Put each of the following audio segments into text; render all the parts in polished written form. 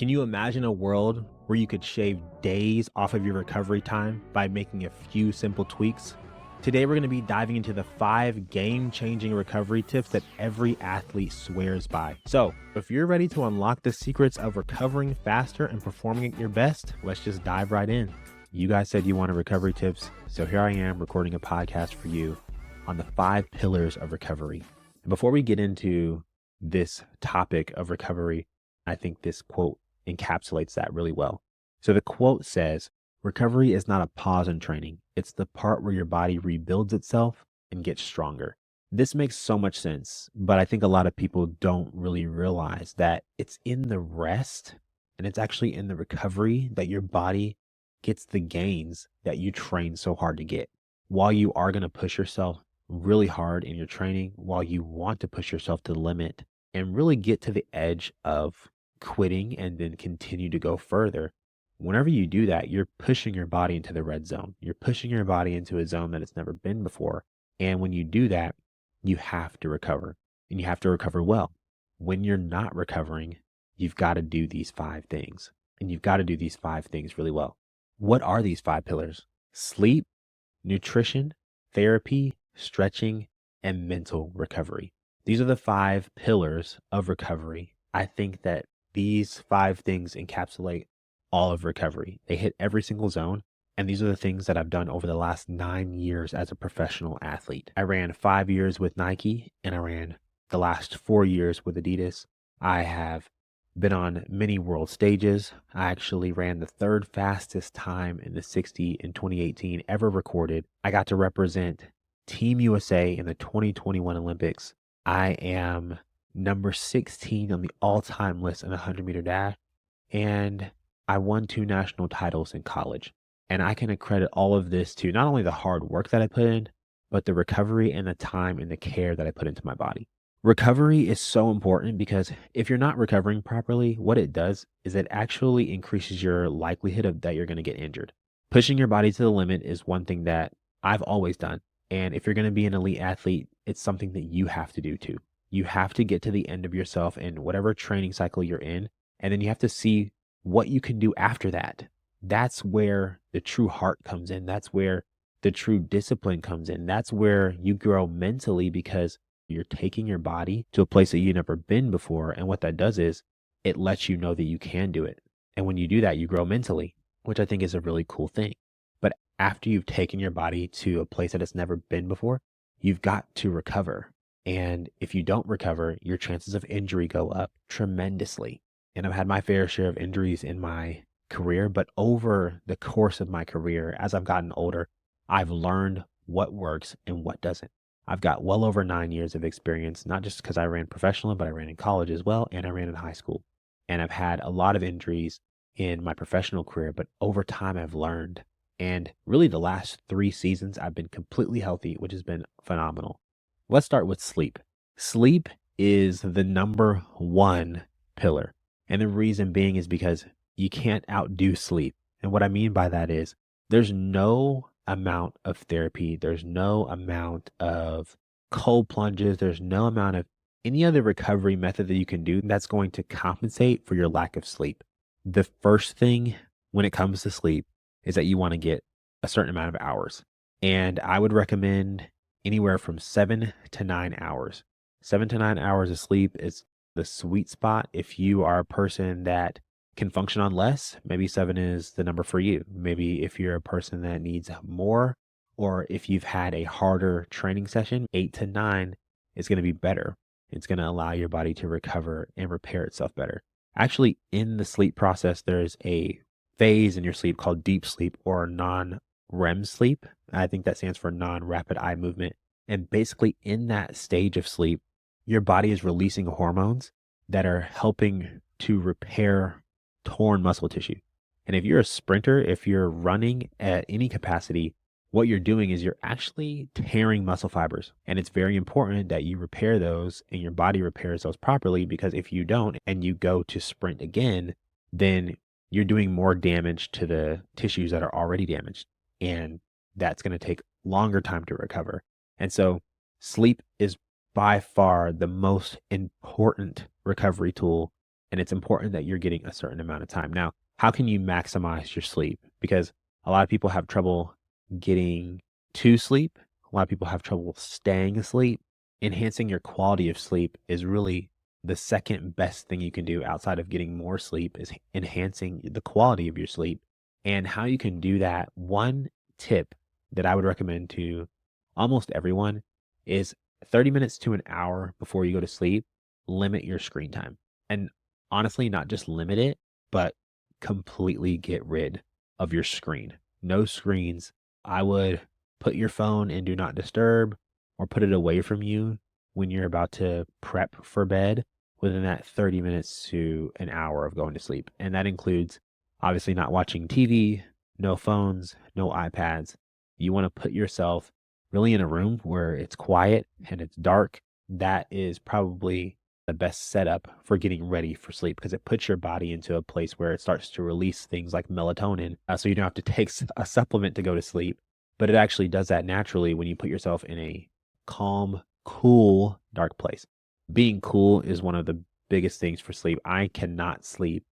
Can you imagine a world where you could shave days off of your recovery time by making a few simple tweaks? Today, we're going to be diving into the 5 game-changing recovery tips that every athlete swears by. So, if you're ready to unlock the secrets of recovering faster and performing at your best, let's just dive right in. You guys said you wanted recovery tips, so here I am recording a podcast for you on the 5 pillars of recovery. Before we get into this topic of recovery, I think this quote encapsulates that really well. So the quote says, "Recovery is not a pause in training. It's the part where your body rebuilds itself and gets stronger." This makes so much sense, but I think a lot of people don't really realize that it's in the rest and it's actually in the recovery that your body gets the gains that you train so hard to get. While you are going to push yourself really hard in your training, while you want to push yourself to the limit and really get to the edge of quitting and then continue to go further, whenever you do that, you're pushing your body into the red zone. You're pushing your body into a zone that it's never been before. And when you do that, you have to recover and you have to recover well. When you're not recovering, you've got to do these 5 things and you've got to do these 5 things really well. What are these 5 pillars? Sleep, nutrition, therapy, stretching, and mental recovery. These are the 5 pillars of recovery. I think that these 5 things encapsulate all of recovery. They hit every single zone. And these are the things that I've done over the last 9 years as a professional athlete. I ran 5 years with Nike and I ran the last 4 years with Adidas. I have been on many world stages. I actually ran the 3rd fastest time in the 60 in 2018 ever recorded. I got to represent Team USA in the 2021 Olympics. I am number 16 on the all-time list in the 100-meter dash, and I won 2 national titles in college. And I can accredit all of this to not only the hard work that I put in, but the recovery and the time and the care that I put into my body. Recovery is so important because if you're not recovering properly, what it does is it actually increases your likelihood of that you're going to get injured. Pushing your body to the limit is one thing that I've always done. And if you're going to be an elite athlete, it's something that you have to do too. You have to get to the end of yourself in whatever training cycle you're in, and then you have to see what you can do after that. That's where the true heart comes in. That's where the true discipline comes in. That's where you grow mentally because you're taking your body to a place that you've never been before. And what that does is it lets you know that you can do it. And when you do that, you grow mentally, which I think is a really cool thing. But after you've taken your body to a place that it's never been before, you've got to recover. And if you don't recover, your chances of injury go up tremendously. And I've had my fair share of injuries in my career, but over the course of my career, as I've gotten older, I've learned what works and what doesn't. I've got well over 9 years of experience, not just because I ran professionally, but I ran in college as well, and I ran in high school. And I've had a lot of injuries in my professional career, but over time I've learned. And really the last 3 seasons, I've been completely healthy, which has been phenomenal. Let's start with sleep. Sleep is the number 1 pillar. And the reason being is because you can't outdo sleep. And what I mean by that is there's no amount of therapy, there's no amount of cold plunges, there's no amount of any other recovery method that you can do that's going to compensate for your lack of sleep. The first thing when it comes to sleep is that you want to get a certain amount of hours. And I would recommend anywhere from 7 to 9 hours. 7 to 9 hours of sleep is the sweet spot. If you are a person that can function on less, maybe 7 is the number for you. Maybe if you're a person that needs more, or if you've had a harder training session, 8 to 9 is going to be better. It's going to allow your body to recover and repair itself better. Actually, in the sleep process, there's a phase in your sleep called deep sleep or non-REM sleep. I think that stands for non-rapid eye movement. And basically in that stage of sleep, your body is releasing hormones that are helping to repair torn muscle tissue. And if you're a sprinter, if you're running at any capacity, what you're doing is you're actually tearing muscle fibers. And it's very important that you repair those and your body repairs those properly, because if you don't and you go to sprint again, then you're doing more damage to the tissues that are already damaged. And that's going to take longer time to recover. And so sleep is by far the most important recovery tool and it's important that you're getting a certain amount of time. Now, how can you maximize your sleep? Because a lot of people have trouble getting to sleep. A lot of people have trouble staying asleep. Enhancing your quality of sleep is really the second best thing you can do outside of getting more sleep is enhancing the quality of your sleep. And how you can do that, one tip that I would recommend to almost everyone is 30 minutes to an hour before you go to sleep, limit your screen time. And honestly, not just limit it, but completely get rid of your screen. No screens. I would put your phone in do not disturb or put it away from you when you're about to prep for bed within that 30 minutes to an hour of going to sleep. And that includes obviously not watching TV, no phones, no iPads. You want to put yourself really in a room where it's quiet and it's dark. That is probably the best setup for getting ready for sleep because it puts your body into a place where it starts to release things like melatonin. So you don't have to take a supplement to go to sleep, but it actually does that naturally when you put yourself in a calm, cool, dark place. Being cool is one of the biggest things for sleep. I cannot sleep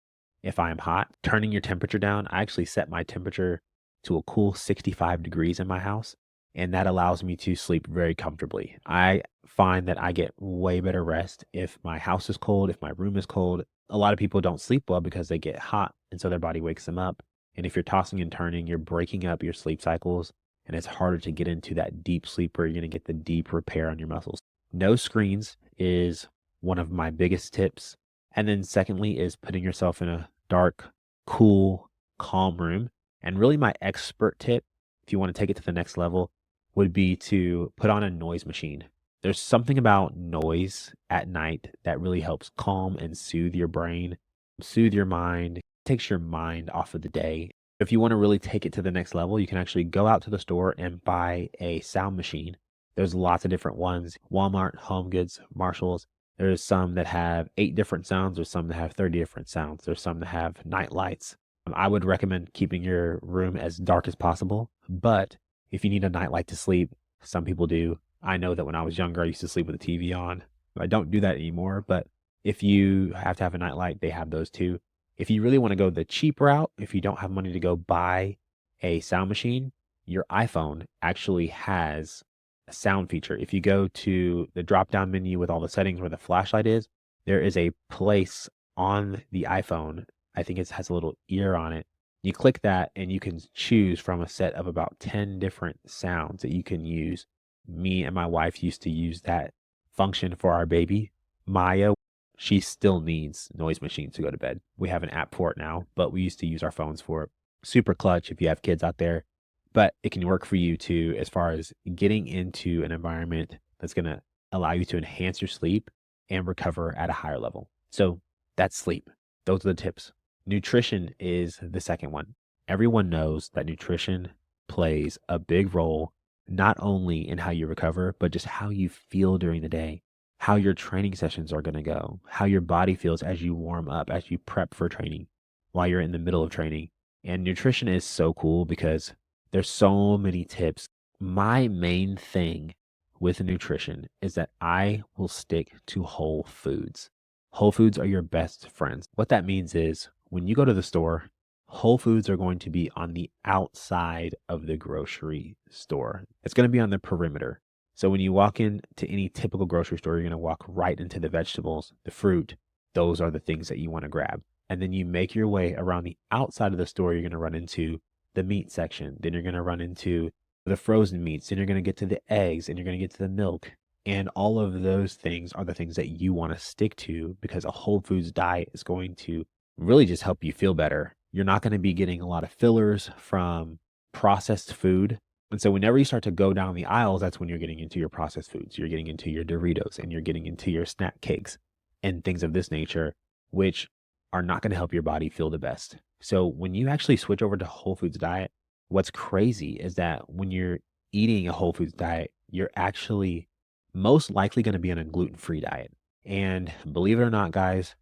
if I am hot. Turning your temperature down, I actually set my temperature to a cool 65 degrees in my house, and that allows me to sleep very comfortably. I find that I get way better rest if my house is cold, if my room is cold. A lot of people don't sleep well because they get hot, and so their body wakes them up. And if you're tossing and turning, you're breaking up your sleep cycles, and it's harder to get into that deep sleep where you're going to get the deep repair on your muscles. No screens is one of my biggest tips. And then secondly is putting yourself in a dark, cool, calm room. And really my expert tip, if you want to take it to the next level, would be to put on a noise machine. There's something about noise at night that really helps calm and soothe your brain, soothe your mind, takes your mind off of the day. If you want to really take it to the next level, you can actually go out to the store and buy a sound machine. There's lots of different ones, Walmart, Home Goods, Marshalls. There's some that have 8 different sounds. There's some that have 30 different sounds. There's some that have night lights. I would recommend keeping your room as dark as possible. But if you need a night light to sleep, some people do. I know that when I was younger, I used to sleep with the TV on. I don't do that anymore. But if you have to have a night light, they have those too. If you really want to go the cheap route, if you don't have money to go buy a sound machine, your iPhone actually has a sound feature. If you go to the drop down menu with all the settings where the flashlight is, there is a place on the iPhone. I think it has a little ear on it. You click that and you can choose from a set of about 10 different sounds that you can use. Me and my wife used to use that function for our baby, Maya. She still needs noise machines to go to bed. We have an app for it now, but we used to use our phones for it. Super clutch if you have kids out there, but it can work for you too, as far as getting into an environment that's going to allow you to enhance your sleep and recover at a higher level. So that's sleep. Those are the tips. Nutrition is the second one. Everyone knows that nutrition plays a big role, not only in how you recover, but just how you feel during the day, how your training sessions are going to go, how your body feels as you warm up, as you prep for training, while you're in the middle of training. And nutrition is so cool because there's so many tips. My main thing with nutrition is that I will stick to whole foods. Whole foods are your best friends. What that means is when you go to the store, whole foods are going to be on the outside of the grocery store. It's going to be on the perimeter. So when you walk into any typical grocery store, you're going to walk right into the vegetables, the fruit. Those are the things that you want to grab. And then you make your way around the outside of the store, you're going to run into the meat section. Then you're going to run into the frozen meats. Then you're going to get to the eggs and you're going to get to the milk. And all of those things are the things that you want to stick to because a whole foods diet is going to really just help you feel better. You're not going to be getting a lot of fillers from processed food. And so whenever you start to go down the aisles, that's when you're getting into your processed foods. You're getting into your Doritos and you're getting into your snack cakes and things of this nature, which are not going to help your body feel the best. So when you actually switch over to whole foods diet, what's crazy is that when you're eating a whole foods diet, you're actually most likely going to be on a gluten-free diet. And believe it or not, guys,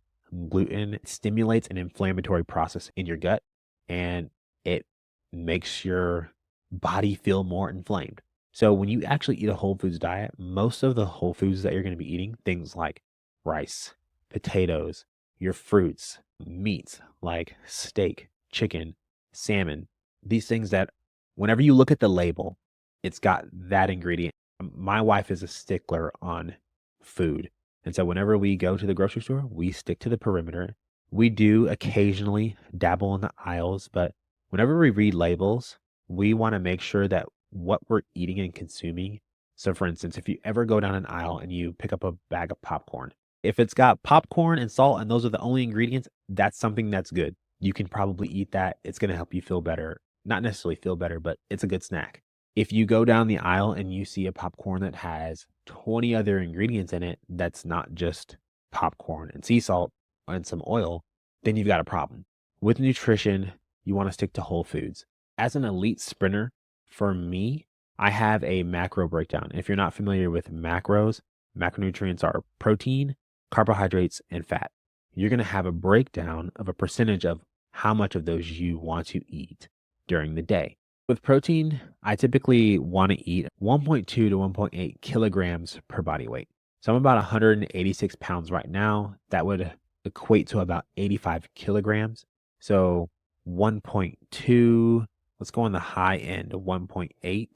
gluten stimulates an inflammatory process in your gut and it makes your body feel more inflamed. So when you actually eat a whole foods diet, most of the whole foods that you're going to be eating, things like rice, potatoes, your fruits, meats like steak, chicken, salmon, these things that whenever you look at the label, it's got that ingredient. My wife is a stickler on food. And so whenever we go to the grocery store, we stick to the perimeter. We do occasionally dabble in the aisles, but whenever we read labels, we want to make sure that what we're eating and consuming. So, for instance, if you ever go down an aisle and you pick up a bag of popcorn, if it's got popcorn and salt and those are the only ingredients, that's something that's good. You can probably eat that. It's going to help you feel better. Not necessarily feel better, but it's a good snack. If you go down the aisle and you see a popcorn that has 20 other ingredients in it, that's not just popcorn and sea salt and some oil, then you've got a problem. With nutrition, you want to stick to whole foods. As an elite sprinter, for me, I have a macro breakdown. If you're not familiar with macros, macronutrients are protein, carbohydrates, and fat. You're going to have a breakdown of a percentage of how much of those you want to eat during the day. With protein, I typically want to eat 1.2 to 1.8 kilograms per body weight. So I'm about 186 pounds right now. That would equate to about 85 kilograms. So 1.2, let's go on the high end, 1.8.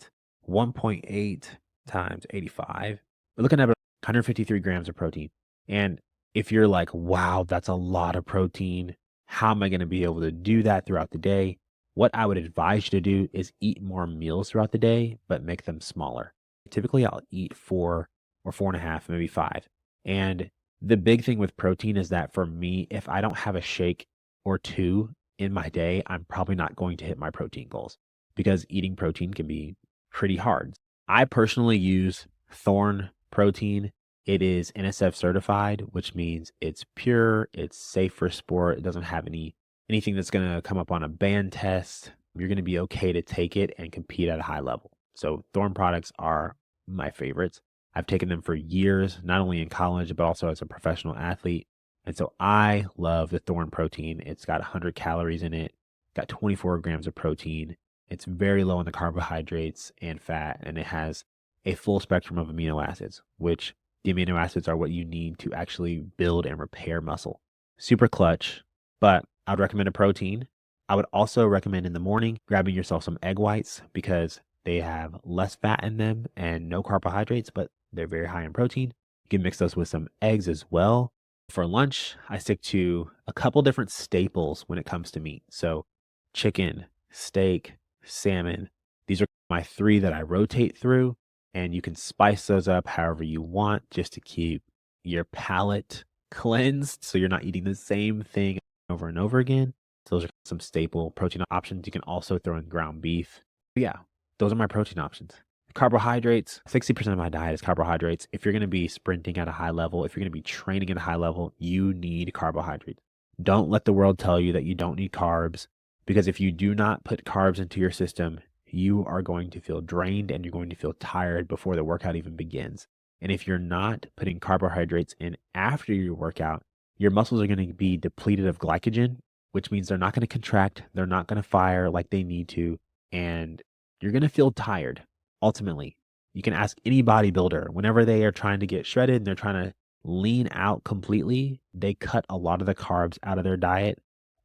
1.8 times 85. We're looking at about 153 grams of protein. And if you're like, wow, that's a lot of protein, how am I going to be able to do that throughout the day? What I would advise you to do is eat more meals throughout the day, but make them smaller. Typically, I'll eat 4 or 4.5, maybe 5. And the big thing with protein is that for me, if I don't have a shake or two in my day, I'm probably not going to hit my protein goals because eating protein can be pretty hard. I personally use Thorne protein. It is NSF certified, which means it's pure, it's safe for sport, it doesn't have anything that's going to come up on a band test. You're going to be okay to take it and compete at a high level. So Thorne products are my favorites. I've taken them for years, not only in college, but also as a professional athlete. And so I love the Thorne protein. It's got 100 calories in it, got 24 grams of protein. It's very low in the carbohydrates and fat, and it has a full spectrum of amino acids, which the amino acids are what you need to actually build and repair muscle. Super clutch, but I would recommend a protein. I would also recommend in the morning grabbing yourself some egg whites because they have less fat in them and no carbohydrates, but they're very high in protein. You can mix those with some eggs as well. For lunch, I stick to a couple different staples when it comes to meat. So chicken, steak, salmon. These are my 3 that I rotate through, and you can spice those up however you want just to keep your palate cleansed so you're not eating the same thing over and over again. So those are some staple protein options. You can also throw in ground beef. But yeah, those are my protein options. Carbohydrates, 60% of my diet is carbohydrates. If you're going to be sprinting at a high level, if you're going to be training at a high level, you need carbohydrates. Don't let the world tell you that you don't need carbs, because if you do not put carbs into your system, you are going to feel drained and you're going to feel tired before the workout even begins. And if you're not putting carbohydrates in after your workout, your muscles are going to be depleted of glycogen, which means they're not going to contract, they're not going to fire like they need to, and you're going to feel tired. Ultimately, you can ask any bodybuilder whenever they are trying to get shredded and they're trying to lean out completely, they cut a lot of the carbs out of their diet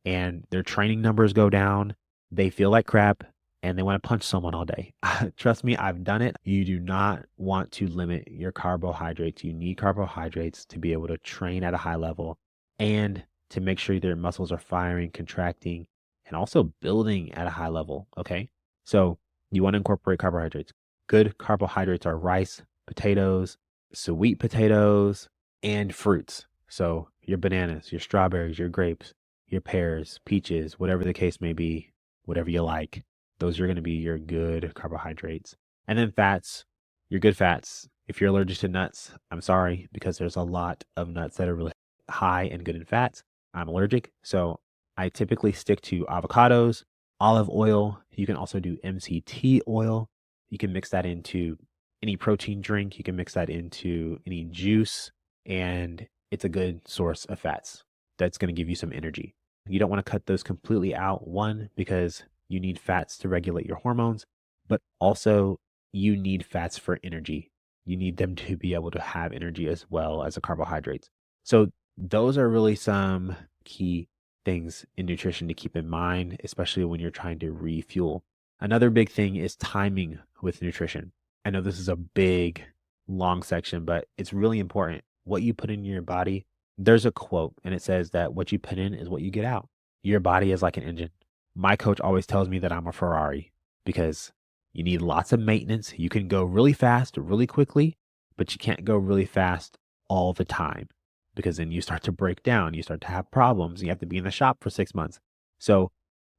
and their training numbers go down. They feel like crap and they want to punch someone all day. Trust me, I've done it. You do not want to limit your carbohydrates. You need carbohydrates to be able to train at a high level and to make sure their muscles are firing, contracting, and also building at a high level. Okay. So you want to incorporate carbohydrates. Good carbohydrates are rice, potatoes, sweet potatoes, and fruits. So your bananas, your strawberries, your grapes, your pears, peaches, whatever the case may be, whatever you like, those are going to be your good carbohydrates. And then fats, your good fats. If you're allergic to nuts, I'm sorry, because there's a lot of nuts that are really high and good in fats. I'm allergic. So I typically stick to avocados, olive oil. You can also do MCT oil. You can mix that into any protein drink. You can mix that into any juice, and it's a good source of fats that's going to give you some energy. You don't want to cut those completely out, one, because you need fats to regulate your hormones, but also you need fats for energy. You need them to be able to have energy as well as the carbohydrates. So Those are really some key things in nutrition to keep in mind, especially when you're trying to refuel. Another big thing is timing with nutrition. I know this is a big, long section, but it's really important. What you put in your body, there's a quote, and it says that what you put in is what you get out. Your body is like an engine. My coach always tells me that I'm a Ferrari because you need lots of maintenance. You can go really fast, really quickly, but you can't go really fast all the time because then you start to break down, you start to have problems, you have to be in the shop for 6 months. So,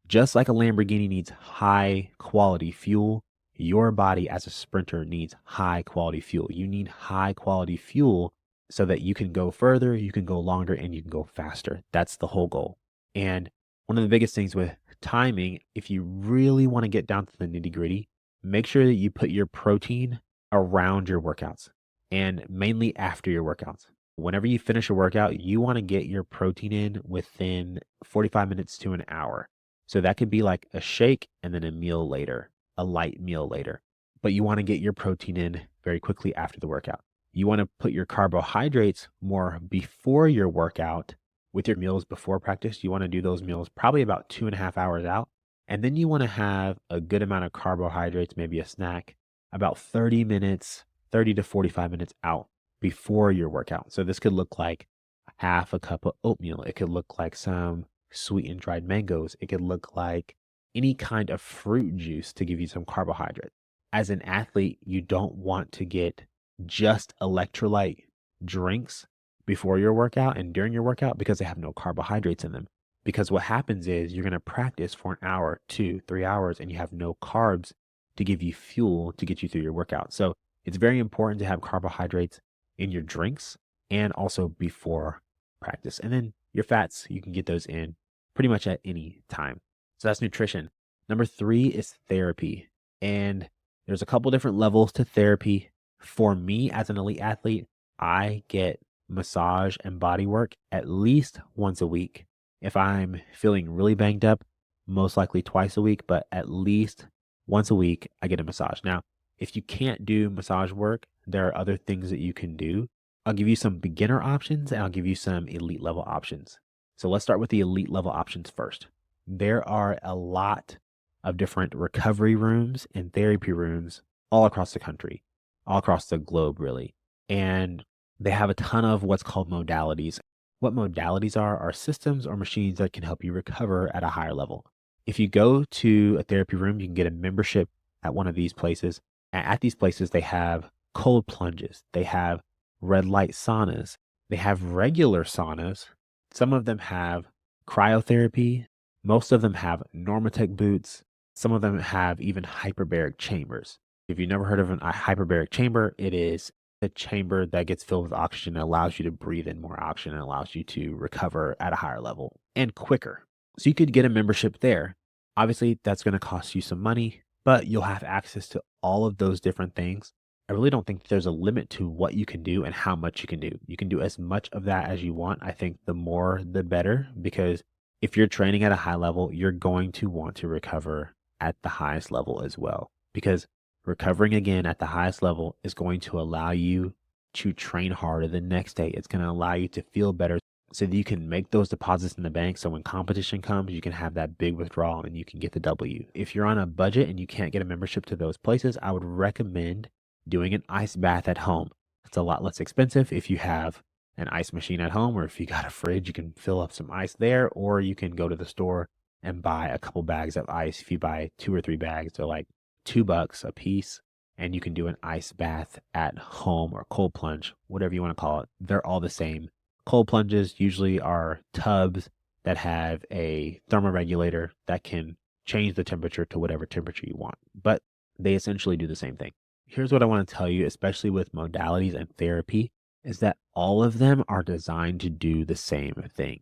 just like a Lamborghini needs high quality fuel, your body as a sprinter needs high quality fuel. You need high quality fuel so that you can go further, you can go longer, and you can go faster. That's the whole goal. And one of the biggest things with timing, if you really want to get down to the nitty gritty, make sure that you put your protein around your workouts and mainly after your workouts. Whenever you finish a workout, you want to get your protein in within 45 minutes to an hour. So that could be like a shake and then a meal later, a light meal later. But you want to get your protein in very quickly after the workout. You want to put your carbohydrates more before your workout with your meals before practice. You want to do those meals probably about 2.5 hours out. And then you want to have a good amount of carbohydrates, maybe a snack, about 30 minutes, 30 to 45 minutes out before your workout. So this could look like half a cup of oatmeal. It could look like some sweetened dried mangoes. It could look like any kind of fruit juice to give you some carbohydrate. As an athlete, you don't want to get just electrolyte drinks before your workout and during your workout because they have no carbohydrates in them. Because what happens is you're going to practice for an hour, 2, 3 hours, and you have no carbs to give you fuel to get you through your workout. So it's very important to have carbohydrates in your drinks and also before practice. And then your fats, you can get those in pretty much at any time. So that's nutrition. Number 3 is therapy. And there's a couple different levels to therapy. For me as an elite athlete, I get massage and body work at least once a week. If I'm feeling really banged up, most likely twice a week, but at least once a week, I get a massage. Now, if you can't do massage work, there are other things that you can do. I'll give you some beginner options and I'll give you some elite level options. So let's start with the elite level options first. There are a lot of different recovery rooms and therapy rooms all across the country, all across the globe, really. And they have a ton of what's called modalities. What modalities are systems or machines that can help you recover at a higher level. If you go to a therapy room, you can get a membership at one of these places. At these places, they have cold plunges, they have red light saunas, they have regular saunas. Some of them have cryotherapy. Most of them have Normatec boots. Some of them have even hyperbaric chambers. If you've never heard of a hyperbaric chamber, it is a chamber that gets filled with oxygen and allows you to breathe in more oxygen and allows you to recover at a higher level and quicker. So you could get a membership there. Obviously, that's going to cost you some money, but you'll have access to all of those different things. I really don't think there's a limit to what you can do and how much you can do. You can do as much of that as you want. I think the more, the better, because if you're training at a high level, you're going to want to recover at the highest level as well, because recovering again at the highest level is going to allow you to train harder the next day. It's going to allow you to feel better so that you can make those deposits in the bank. So when competition comes, you can have that big withdrawal and you can get the W. If you're on a budget and you can't get a membership to those places, I would recommend doing an ice bath at home. It's a lot less expensive if you have an ice machine at home, or if you got a fridge, you can fill up some ice there, or you can go to the store and buy a couple bags of ice. If you buy 2 or 3 bags, they're like $2 a piece, and you can do an ice bath at home or cold plunge, whatever you want to call it. They're all the same. Cold plunges usually are tubs that have a thermoregulator that can change the temperature to whatever temperature you want, but they essentially do the same thing. Here's what I want to tell you, especially with modalities and therapy, is that all of them are designed to do the same thing.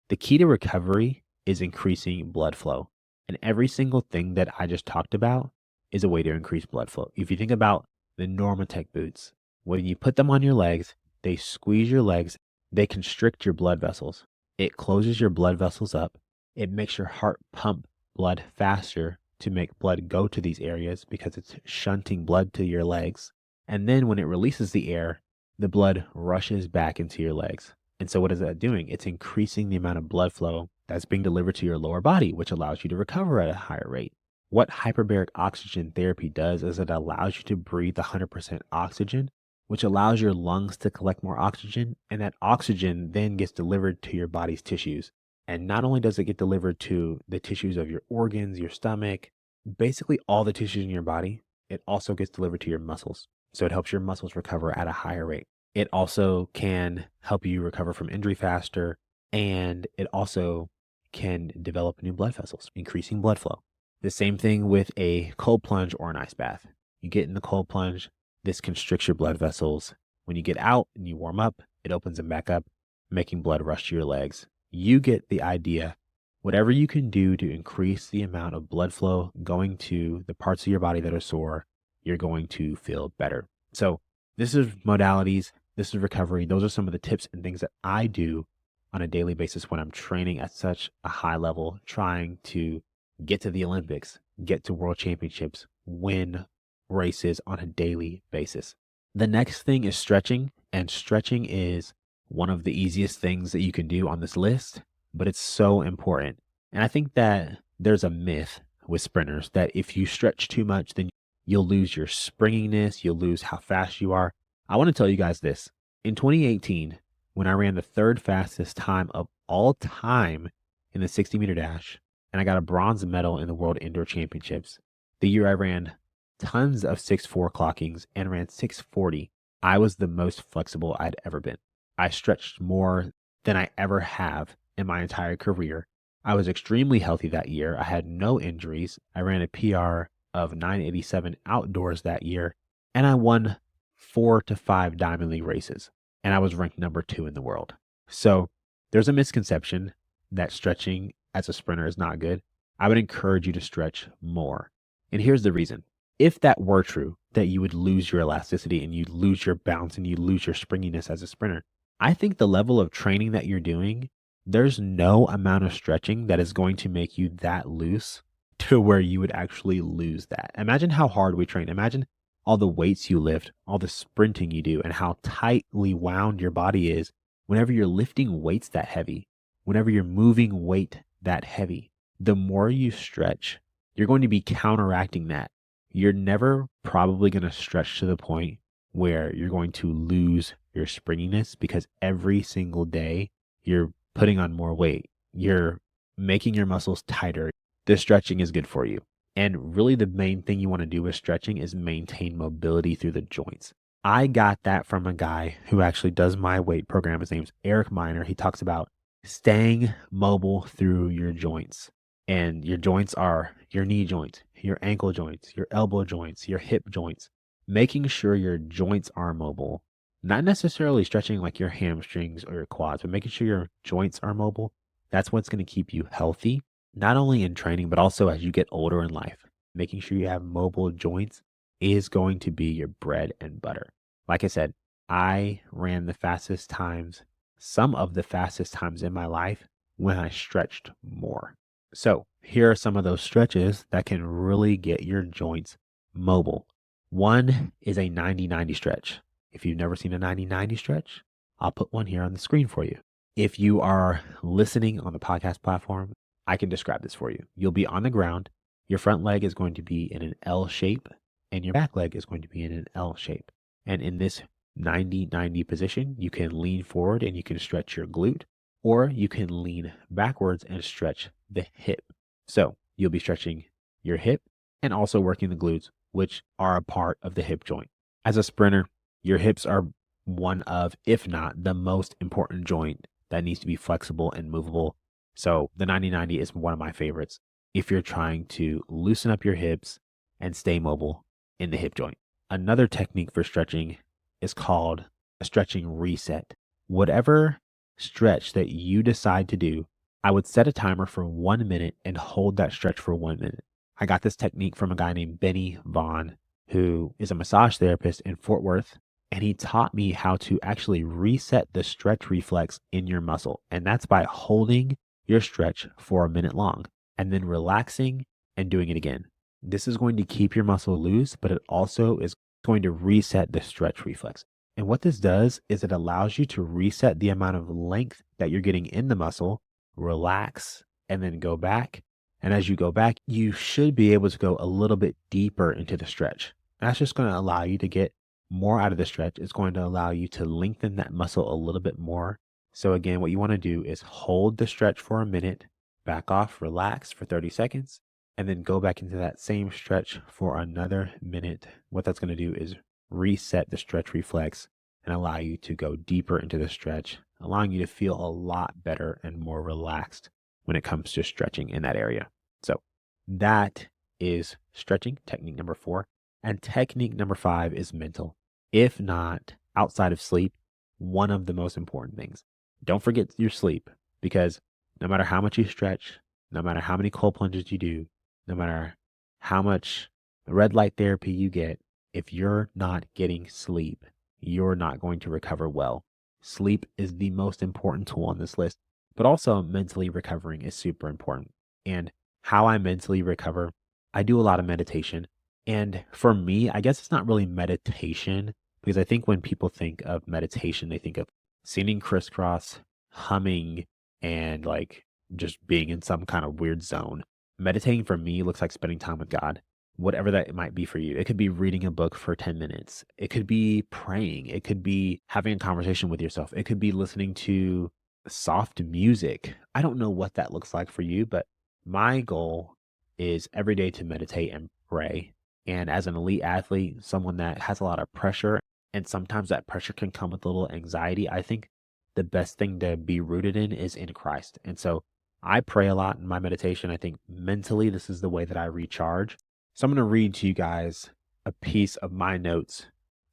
The key to recovery is increasing blood flow. And every single thing that I just talked about is a way to increase blood flow. If you think about the Normatec boots, when you put them on your legs, they squeeze your legs, they constrict your blood vessels. It closes your blood vessels up. It makes your heart pump blood faster to make blood go to these areas because it's shunting blood to your legs. And then when it releases the air, the blood rushes back into your legs. And so what is that doing? It's increasing the amount of blood flow that's being delivered to your lower body, which allows you to recover at a higher rate. What hyperbaric oxygen therapy does is it allows you to breathe 100% oxygen, which allows your lungs to collect more oxygen. And that oxygen then gets delivered to your body's tissues. And not only does it get delivered to the tissues of your organs, your stomach, basically all the tissues in your body, it also gets delivered to your muscles. So it helps your muscles recover at a higher rate. It also can help you recover from injury faster, and it also can develop new blood vessels, increasing blood flow. The same thing with a cold plunge or an ice bath. You get in the cold plunge, this constricts your blood vessels. When you get out and you warm up, it opens them back up, making blood rush to your legs. You get the idea. Whatever you can do to increase the amount of blood flow going to the parts of your body that are sore, you're going to feel better. So this is modalities. This is recovery. Those are some of the tips and things that I do on a daily basis when I'm training at such a high level, trying to get to the Olympics, get to world championships, win races on a daily basis. The next thing is stretching, and stretching is one of the easiest things that you can do on this list, but it's so important. And I think that there's a myth with sprinters that if you stretch too much, then you'll lose your springiness, you'll lose how fast you are. I want to tell you guys this. In 2018, when I ran the third fastest time of all time in the 60-meter dash, and I got a bronze medal in the World Indoor Championships, the year I ran tons of 6'4" clockings and ran 640, I was the most flexible I'd ever been. I stretched more than I ever have in my entire career. I was extremely healthy that year. I had no injuries. I ran a PR of 987 outdoors that year, and I won 4 to 5 Diamond League races, and I was ranked number 2 in the world. So there's a misconception that stretching as a sprinter is not good. I would encourage you to stretch more. And here's the reason. If that were true, that you would lose your elasticity and you'd lose your bounce and you lose your springiness as a sprinter, I think the level of training that you're doing, there's no amount of stretching that is going to make you that loose to where you would actually lose that. Imagine how hard we train. Imagine all the weights you lift, all the sprinting you do, and how tightly wound your body is whenever you're lifting weights that heavy, whenever you're moving weight that heavy. The more you stretch, you're going to be counteracting that. You're never probably going to stretch to the point where you're going to lose your springiness because every single day you're putting on more weight. You're making your muscles tighter. The stretching is good for you. And really the main thing you want to do with stretching is maintain mobility through the joints. I got that from a guy who actually does my weight program. His name's Eric Miner. He talks about staying mobile through your joints. And your joints are your knee joints, your ankle joints, your elbow joints, your hip joints. Making sure your joints are mobile, not necessarily stretching like your hamstrings or your quads, but making sure your joints are mobile. That's what's going to keep you healthy, not only in training, but also as you get older in life. Making sure you have mobile joints is going to be your bread and butter. Like I said, I ran the fastest times, some of the fastest times in my life when I stretched more. So here are some of those stretches that can really get your joints mobile. One is a 90-90 stretch. If you've never seen a 90-90 stretch, I'll put one here on the screen for you. If you are listening on the podcast platform, I can describe this for you. You'll be on the ground. Your front leg is going to be in an L shape and your back leg is going to be in an L shape. And in this 90-90 position, you can lean forward and you can stretch your glute, or you can lean backwards and stretch the hip. So you'll be stretching your hip and also working the glutes, which are a part of the hip joint. As a sprinter, your hips are one of, if not the most important joint that needs to be flexible and movable. So the 90-90 is one of my favorites if you're trying to loosen up your hips and stay mobile in the hip joint. Another technique for stretching is called a stretching reset. Whatever stretch that you decide to do, I would set a timer for 1 minute and hold that stretch for 1 minute. I got this technique from a guy named Benny Vaughn, who is a massage therapist in Fort Worth. And he taught me how to actually reset the stretch reflex in your muscle. And that's by holding your stretch for a minute long and then relaxing and doing it again. This is going to keep your muscle loose, but it also is going to reset the stretch reflex. And what this does is it allows you to reset the amount of length that you're getting in the muscle, relax, and then go back. And as you go back, you should be able to go a little bit deeper into the stretch. That's just going to allow you to get more out of the stretch. It's going to allow you to lengthen that muscle a little bit more. So, again, what you want to do is hold the stretch for a minute, back off, relax for 30 seconds, and then go back into that same stretch for another minute. What that's going to do is reset the stretch reflex and allow you to go deeper into the stretch, allowing you to feel a lot better and more relaxed when it comes to stretching in that area. So that is stretching technique number 4. And technique number 5 is mental. If not outside of sleep, one of the most important things. Don't forget your sleep, because no matter how much you stretch, no matter how many cold plunges you do, no matter how much red light therapy you get, if you're not getting sleep, you're not going to recover well. Sleep is the most important tool on this list, but also mentally recovering is super important. And how I mentally recover, I do a lot of meditation. And for me, I guess it's not really meditation, because I think when people think of meditation, they think of sitting crisscross, humming, and like just being in some kind of weird zone. Meditating for me looks like spending time with God, whatever that might be for you. It could be reading a book for 10 minutes. It could be praying. It could be having a conversation with yourself. It could be listening to soft music. I don't know what that looks like for you, but my goal is every day to meditate and pray. And as an elite athlete, someone that has a lot of pressure, and sometimes that pressure can come with a little anxiety, I think the best thing to be rooted in is in Christ. And so I pray a lot in my meditation. I think mentally, this is the way that I recharge. So I'm going to read to you guys a piece of my notes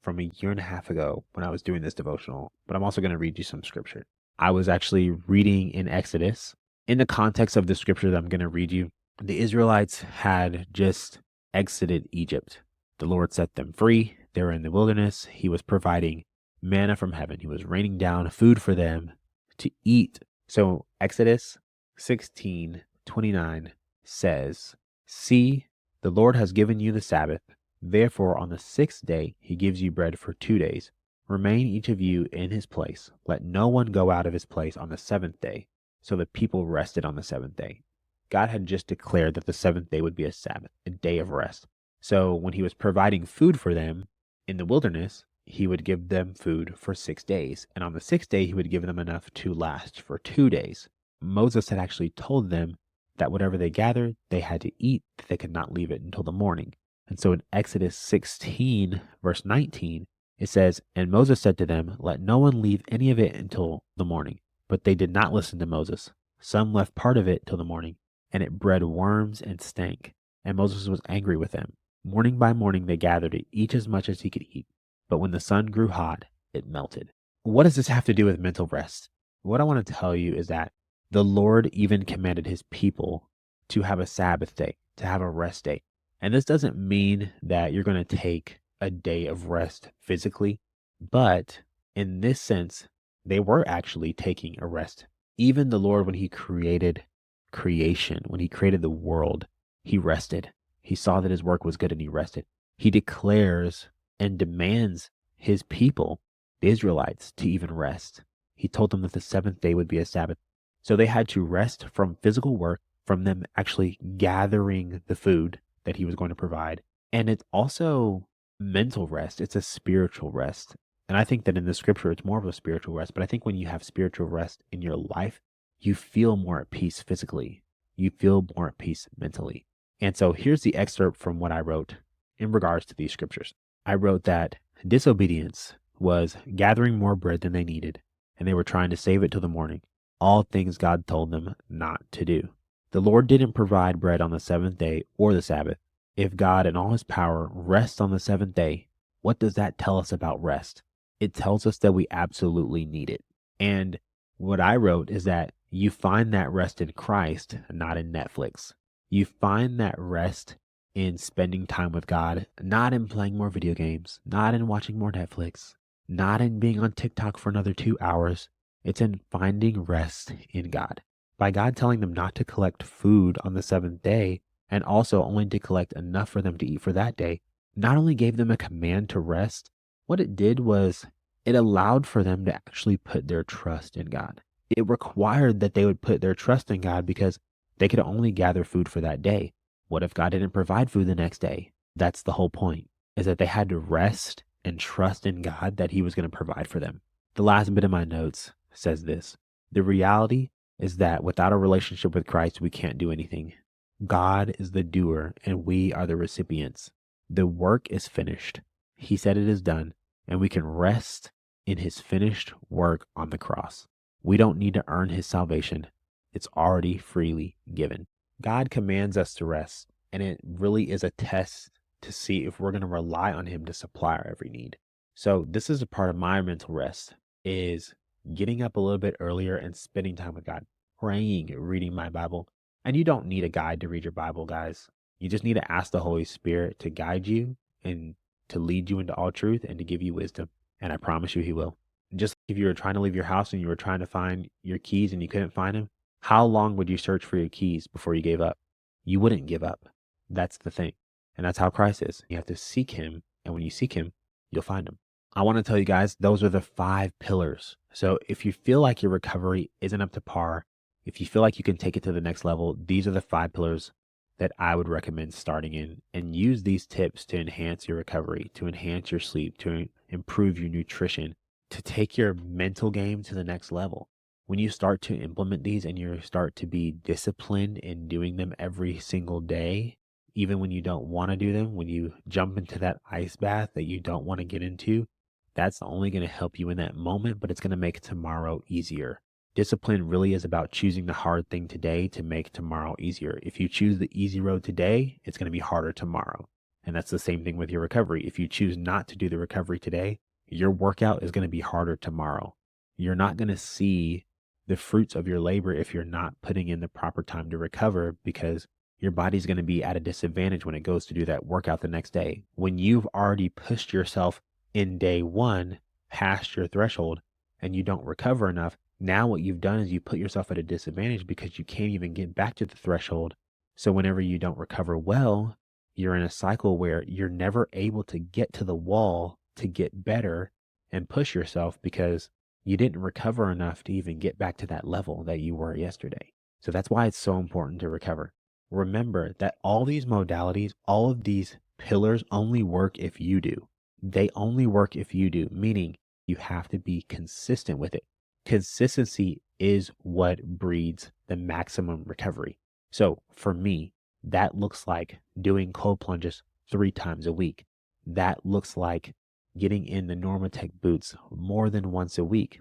from a year and a half ago when I was doing this devotional, but I'm also going to read you some scripture. I was actually reading in Exodus. In the context of the scripture that I'm going to read you, the Israelites had just exited Egypt. The Lord set them free. They were in the wilderness. He was providing manna from heaven. He was raining down food for them to eat. So Exodus 16:29 says, "See, the Lord has given you the Sabbath. Therefore, on the 6th day, he gives you bread for 2 days. Remain each of you in his place. Let no one go out of his place on the 7th day." So the people rested on the 7th day. God had just declared that the 7th day would be a Sabbath, a day of rest. So when he was providing food for them in the wilderness, he would give them food for 6 days. And on the 6th day, he would give them enough to last for 2 days. Moses had actually told them that whatever they gathered, they had to eat, that they could not leave it until the morning. And so in Exodus 16, verse 19, it says, "And Moses said to them, let no one leave any of it until the morning. But they did not listen to Moses. Some left part of it till the morning, and it bred worms and stank. And Moses was angry with them. Morning by morning they gathered it, each as much as he could eat. But when the sun grew hot, it melted." What does this have to do with mental rest? What I want to tell you is that the Lord even commanded his people to have a Sabbath day, to have a rest day. And this doesn't mean that you're going to take a day of rest physically, but in this sense, they were actually taking a rest. Even the Lord, when he created creation, when he created the world, he rested. He saw that his work was good and he rested. He declares and demands his people, the Israelites, to even rest. He told them that the 7th day would be a Sabbath. So they had to rest from physical work, from them actually gathering the food that he was going to provide. And it's also mental rest. It's a spiritual rest. And I think that in the scripture, it's more of a spiritual rest. But I think when you have spiritual rest in your life, you feel more at peace physically. You feel more at peace mentally. And so here's the excerpt from what I wrote in regards to these scriptures. I wrote that disobedience was gathering more bread than they needed, and they were trying to save it till the morning. All things God told them not to do. The Lord didn't provide bread on the 7th day or the Sabbath. If God in all his power rests on the 7th day, what does that tell us about rest? It tells us that we absolutely need it. And what I wrote is that you find that rest in Christ, not in Netflix. You find that rest in spending time with God, not in playing more video games, not in watching more Netflix, not in being on TikTok for another 2 hours. It's in finding rest in God. By God telling them not to collect food on the 7th day, and also only to collect enough for them to eat for that day, not only gave them a command to rest, what it did was It allowed for them to actually put their trust in God. It required that they would put their trust in God because they could only gather food for that day. What if God didn't provide food the next day? That's the whole point, is that they had to rest and trust in God that He was going to provide for them. The last bit of my notes says this: the reality is that without a relationship with Christ, we can't do anything. God is the doer and we are the recipients. The work is finished. He said it is done, and we can rest in His finished work on the cross. We don't need to earn His salvation. It's already freely given. God commands us to rest, and it really is a test to see if we're going to rely on Him to supply our every need. So this is a part of my mental rest, is getting up a little bit earlier and spending time with God, praying, reading my Bible. And you don't need a guide to read your Bible, guys. You just need to ask the Holy Spirit to guide you and to lead you into all truth and to give you wisdom. And I promise you He will. Just like if you were trying to leave your house and you were trying to find your keys and you couldn't find them, how long would you search for your keys before you gave up? You wouldn't give up. That's the thing. And that's how Christ is. You have to seek Him. And when you seek Him, you'll find Him. I want to tell you guys, those are the 5 pillars. So if you feel like your recovery isn't up to par, if you feel like you can take it to the next level, these are the 5 pillars that I would recommend starting in, and use these tips to enhance your recovery, to enhance your sleep, to improve your nutrition, to take your mental game to the next level. When you start to implement these and you start to be disciplined in doing them every single day, even when you don't want to do them, when you jump into that ice bath that you don't want to get into, that's only going to help you in that moment, but it's going to make tomorrow easier. Discipline really is about choosing the hard thing today to make tomorrow easier. If you choose the easy road today, it's going to be harder tomorrow. And that's the same thing with your recovery. If you choose not to do the recovery today, your workout is going to be harder tomorrow. You're not going to see the fruits of your labor if you're not putting in the proper time to recover, because your body's going to be at a disadvantage when it goes to do that workout the next day. When you've already pushed yourself in day 1 past your threshold and you don't recover enough, now what you've done is you put yourself at a disadvantage because you can't even get back to the threshold. So whenever you don't recover well, you're in a cycle where you're never able to get to the wall to get better and push yourself because you didn't recover enough to even get back to that level that you were yesterday. So that's why it's so important to recover. Remember that all these modalities, all of these pillars only work if you do. They only work if you do, meaning you have to be consistent with it. Consistency is what breeds the maximum recovery. So for me, that looks like doing cold plunges 3 times a week. That looks like getting in the Normatec boots more than once a week.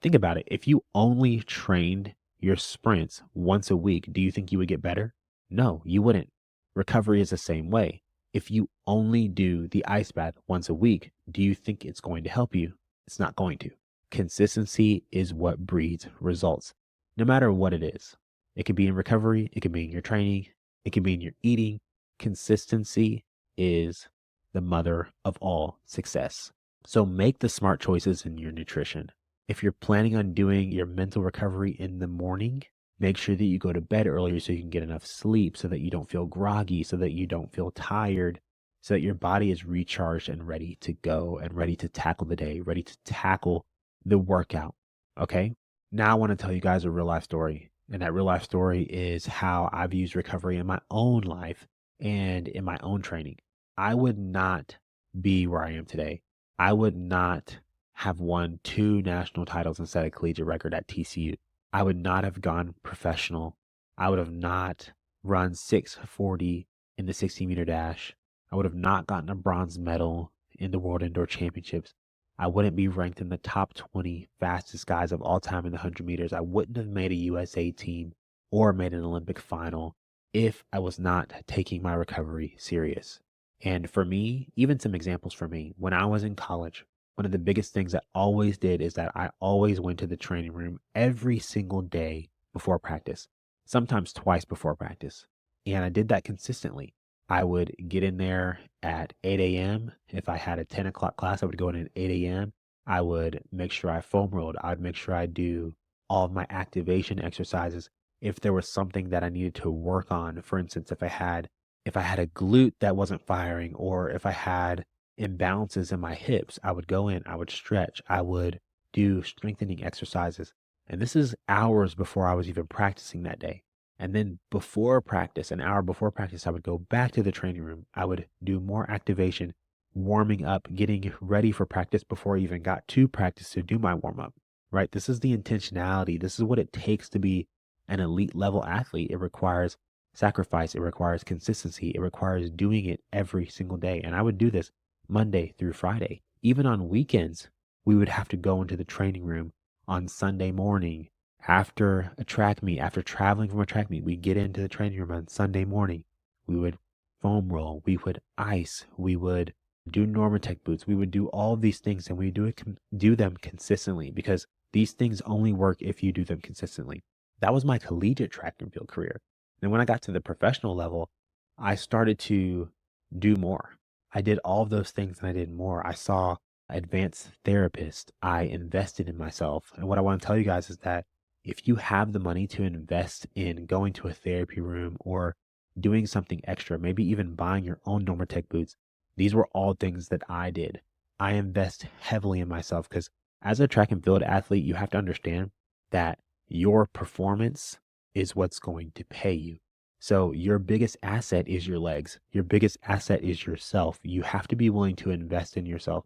Think about it. If you only trained your sprints once a week, do you think you would get better? No, you wouldn't. Recovery is the same way. If you only do the ice bath once a week, do you think it's going to help you? It's not going to. Consistency is what breeds results, no matter what it is. It could be in recovery, it could be in your training, it could be in your eating. Consistency is the mother of all success. So make the smart choices in your nutrition. If you're planning on doing your mental recovery in the morning, make sure that you go to bed earlier so you can get enough sleep, so that you don't feel groggy, so that you don't feel tired, so that your body is recharged and ready to go and ready to tackle the day, ready to tackle the workout. Okay. Now I want to tell you guys a real life story. And that real life story is how I've used recovery in my own life and in my own training. I would not be where I am today. I would not have won 2 national titles and set a collegiate record at TCU. I would not have gone professional. I would have not run 6:40 in the 60-meter dash. I would have not gotten a bronze medal in the World Indoor Championships. I wouldn't be ranked in the top 20 fastest guys of all time in the 100 meters. I wouldn't have made a USA team or made an Olympic final if I was not taking my recovery serious. And for me, even some examples for me, when I was in college, one of the biggest things I always did is that I always went to the training room every single day before practice, sometimes twice before practice. And I did that consistently. I would get in there at 8 a.m. If I had a 10 o'clock class, I would go in at 8 a.m. I would make sure I foam rolled. I would make sure I do all of my activation exercises. If there was something that I needed to work on, for instance, if I had a glute that wasn't firing, or if I had imbalances in my hips, I would go in, I would stretch, I would do strengthening exercises. And this is hours before I was even practicing that day. And then before practice, an hour before practice, I would go back to the training room. I would do more activation, warming up, getting ready for practice before I even got to practice to do my warm up, right? This is the intentionality. This is what it takes to be an elite level athlete. It requires sacrifice, it requires consistency, it requires doing it every single day. And I would do this Monday through Friday. Even on weekends, we would have to go into the training room on Sunday morning after a track meet, after traveling from a track meet. We get into the training room on Sunday morning. We would foam roll, we would ice, we would do Normatec boots. We would do all of these things and we do them consistently because these things only work if you do them consistently. That was my collegiate track and field career. Then when I got to the professional level, I started to do more. I did all of those things and I did more. I saw advanced therapist. I invested in myself. And what I want to tell you guys is that if you have the money to invest in going to a therapy room or doing something extra, maybe even buying your own Normatec boots, these were all things that I did. I invest heavily in myself because as a track and field athlete, you have to understand that your performance is what's going to pay you. So your biggest asset is your legs. Your biggest asset is yourself. You have to be willing to invest in yourself.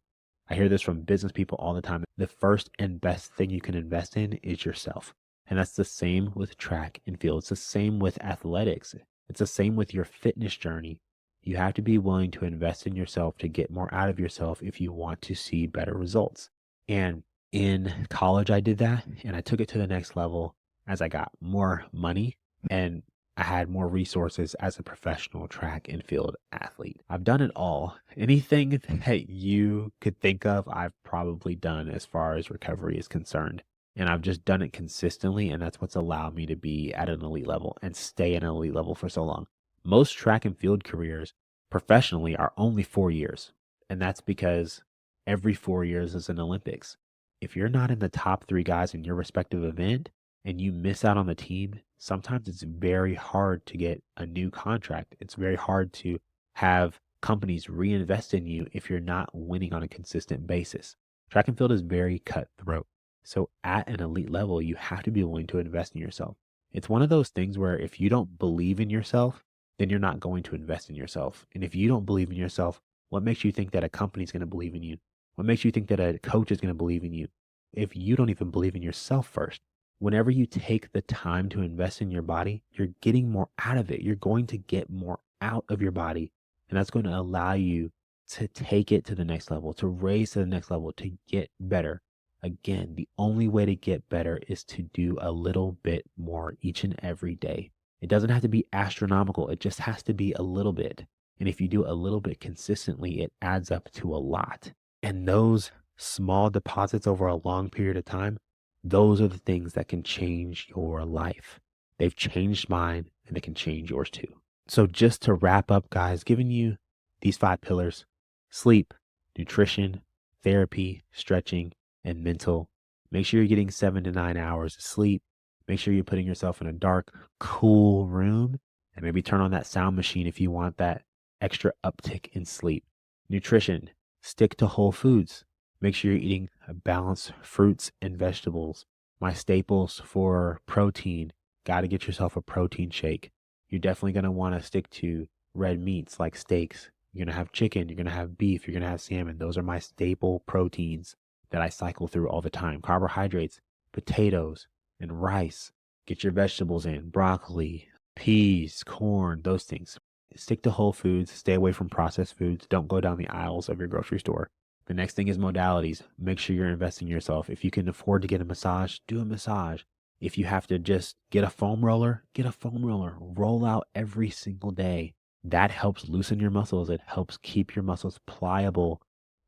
I hear this from business people all the time. The first and best thing you can invest in is yourself. And that's the same with track and field. It's the same with athletics. It's the same with your fitness journey. You have to be willing to invest in yourself to get more out of yourself if you want to see better results. And in college, I did that and I took it to the next level as I got more money and I had more resources as a professional track and field athlete. I've done it all. Anything that you could think of, I've probably done as far as recovery is concerned. And I've just done it consistently. And that's what's allowed me to be at an elite level and stay at an elite level for so long. Most track and field careers professionally are only 4 years. And that's because every 4 years is an Olympics. If you're not in the top three guys in your respective event and you miss out on the team, sometimes it's very hard to get a new contract. It's very hard to have companies reinvest in you if you're not winning on a consistent basis. Track and field is very cutthroat. So at an elite level, you have to be willing to invest in yourself. It's one of those things where if you don't believe in yourself, then you're not going to invest in yourself. And if you don't believe in yourself, what makes you think that a company is going to believe in you? What makes you think that a coach is going to believe in you if you don't even believe in yourself first? Whenever you take the time to invest in your body, you're getting more out of it. You're going to get more out of your body. And that's going to allow you to take it to the next level, to raise to the next level, to get better. Again, the only way to get better is to do a little bit more each and every day. It doesn't have to be astronomical. It just has to be a little bit. And if you do a little bit consistently, it adds up to a lot. And those small deposits over a long period of time, those are the things that can change your life. They've changed mine and they can change yours too. So just to wrap up, guys, giving you these 5 pillars: sleep, nutrition, therapy, stretching, and mental. Make sure you're getting 7 to 9 hours of sleep. Make sure you're putting yourself in a dark, cool room and maybe turn on that sound machine if you want that extra uptick in sleep. Nutrition, stick to whole foods. Make sure you're eating balanced fruits and vegetables. My staples for protein, got to get yourself a protein shake. You're definitely going to want to stick to red meats like steaks. You're going to have chicken, you're going to have beef, you're going to have salmon. Those are my staple proteins that I cycle through all the time. Carbohydrates, potatoes, and rice. Get your vegetables in, broccoli, peas, corn, those things. Stick to whole foods, stay away from processed foods. Don't go down the aisles of your grocery store. The next thing is modalities. Make sure you're investing in yourself. If you can afford to get a massage, do a massage. If you have to just get a foam roller, get a foam roller. Roll out every single day. That helps loosen your muscles. It helps keep your muscles pliable.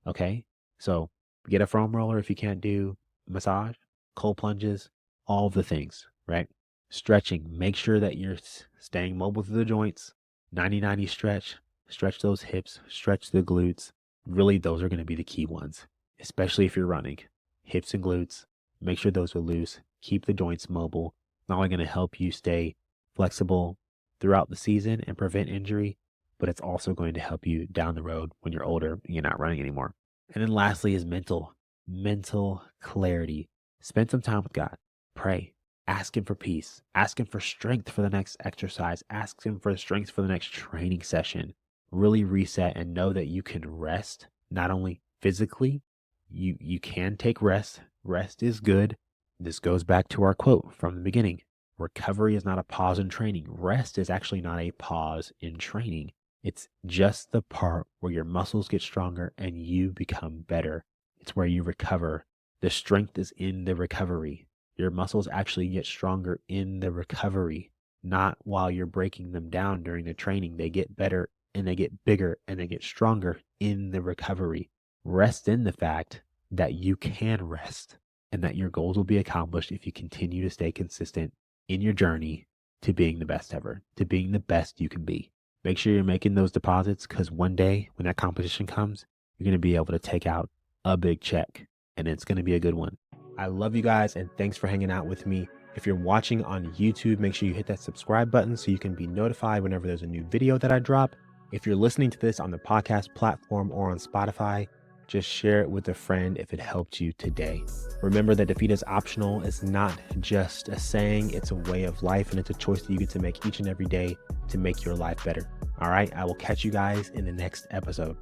Okay? So get a foam roller if you can't do massage, cold plunges, all of the things, right? Stretching. Make sure that you're staying mobile through the joints. 90-90 stretch. Stretch those hips. Stretch the glutes. Really, those are going to be the key ones, especially if you're running. Hips and glutes, make sure those are loose. Keep the joints mobile. Not only going to help you stay flexible throughout the season and prevent injury, but it's also going to help you down the road when you're older and you're not running anymore. And then lastly is mental clarity. Spend some time with God, pray, ask Him for peace, ask Him for strength for the next exercise, ask Him for strength for the next training session. Really reset and know that you can rest, not only physically, you can take rest. Rest is good. This goes back to our quote from the beginning. Recovery is not a pause in training. Rest is actually not a pause in training. It's just the part where your muscles get stronger and you become better. It's where you recover. The strength is in the recovery. Your muscles actually get stronger in the recovery, not while you're breaking them down during the training. They get better and they get bigger and they get stronger in the recovery. Rest in the fact that you can rest and that your goals will be accomplished if you continue to stay consistent in your journey to being the best ever, to being the best you can be. Make sure you're making those deposits, because one day when that competition comes, you're going to be able to take out a big check and it's going to be a good one. I love you guys and thanks for hanging out with me. If you're watching on YouTube, make sure you hit that subscribe button so you can be notified whenever there's a new video that I drop. If you're listening to this on the podcast platform or on Spotify, just share it with a friend if it helped you today. Remember that defeat is optional. It's not just a saying, it's a way of life, and it's a choice that you get to make each and every day to make your life better. All right, I will catch you guys in the next episode.